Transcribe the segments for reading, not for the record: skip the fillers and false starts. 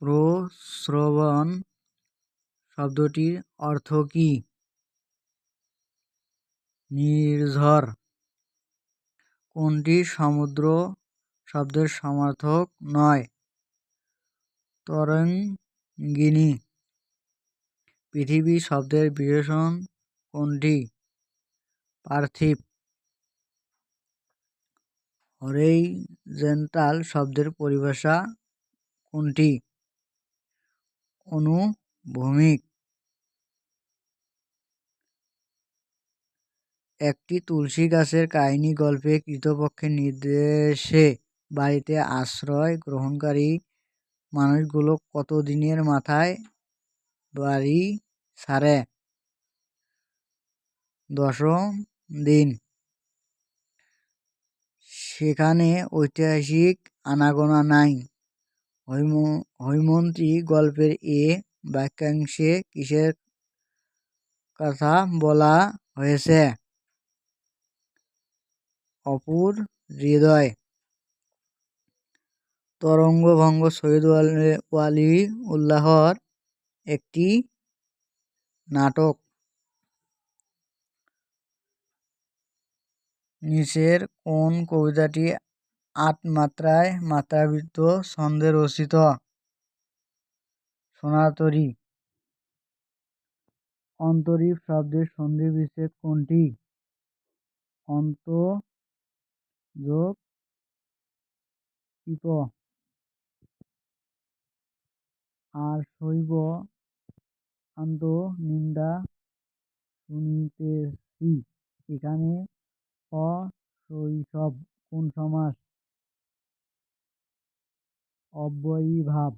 প্রস্রবণ শব্দটির অর্থ কী? নির্ঝর। কোনটি সমুদ্র শব্দের সমার্থক নয়? তরঙ্গিনী। পৃথিবী শব্দের বিশেষণ কোনটি? পার্থিব। হরিজন্টাল শব্দের পরিভাষা কোনটি? অনুভূমিক। একটি তুলসী গাছের কাহিনী গল্পে কৃতপক্ষের নির্দেশে বাড়িতে আশ্রয় গ্রহণকারী মানুষগুলো কত দিনের মাথায় বাড়ি ছাড়ে? 10ম দিন। সেখানে ঐতিহাসিক আনাগোনা নাই। হৈমন্তী গল্পের এ বাক্যাংশে কিসের কথা বলা হয়েছে? অপুর হৃদয়। তরঙ্গভঙ্গ সৈয়দ ওয়ালিউল্লাহর একটি নাটক। নিচের কোন কবিতাটি 8 মাত্রায় মাত্রাবৃত্ত ছন্দে রচিত? সোনার তরী। অন্তরীপ শব্দের সন্ধি বিচ্ছেদ কোনটি? অন্ত যোগ ইপ। আর শৈব আন্ত নিন্দা শুনিতেছি। এখানে অশৈশব কোন সমাস? অব্যয়ীভাব।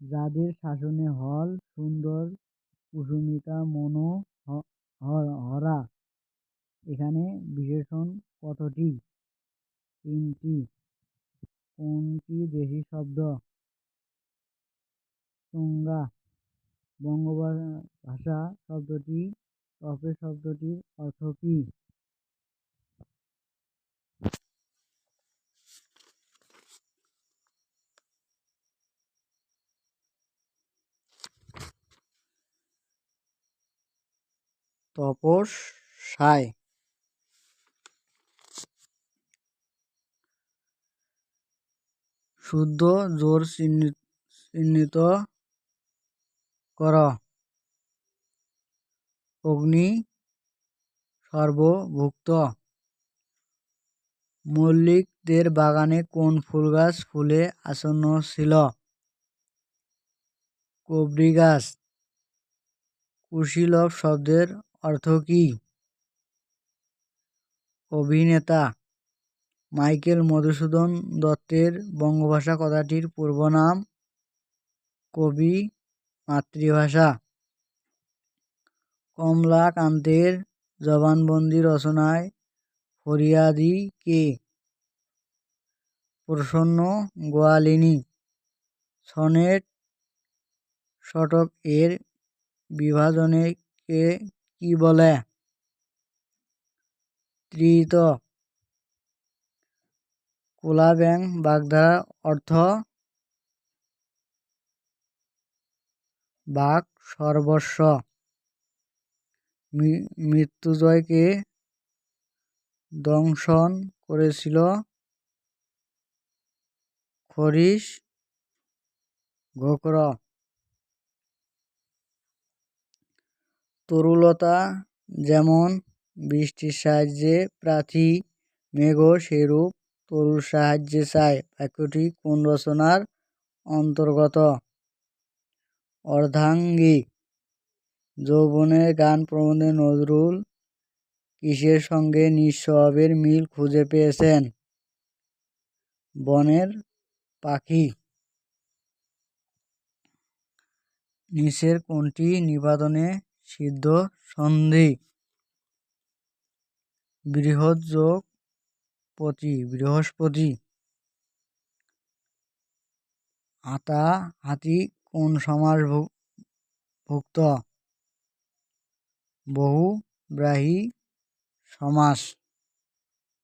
যাদের শাসনে হল সুন্দর কুসুমিতা মনোহরা, এখানে বিশেষণ কতটি? 3টি। কোনটি দেশি শব্দ? চোঙ্গা। বঙ্গভাষা শব্দটি তপে শব্দটির অর্থ কী? তপস্যায়। শুদ্ধ জোর চিহ্নিত কর। অগ্নি সর্বভুক্ত। মল্লিকদের বাগানে কোন ফুলগাছ ফুলে আচ্ছন্ন ছিল? কবরী গাছ। কুশীলব শব্দের অর্থ কী? অভিনেতা। মাইকেল মধুসূদন দত্তের বঙ্গভাষা কথাটির পূর্বনাম? কবি মাতৃভাষা। কমলাকান্তের জবানবন্দি রচনায় ফরিয়াদি কে? প্রসন্ন গোয়ালিনী। সনেট শতক এর বিভাজনকে কি বলে? ত্রিত। কোলা ব্যাঙ বাগধারা অর্থ? বাক সর্বস্ব। মৃত্যুঞ্জয়কে দংশন করেছিল খরিশ ঘোকর। তরুলতা যেমন বৃষ্টির সাহায্যে প্রার্থী মেঘও সেইরূপ তরুর সাহায্যে চায়। বাক্যটি কোন রচনার অন্তর্গত? অর্ধাঙ্গী। যৌবনের গান প্রবন্ধে নজরুল কিসের সঙ্গে নিঃস্বভাবের মিল খুঁজে পেয়েছেন? বনের পাখি। নিচের কোনটি নিপাতনে সিদ্ধ সন্ধি? বৃহৎ যোগ পতি, বৃহস্পতি। হাতাহাতি কোন সমাস ভুক্ত? বহুব্রীহি সমাস।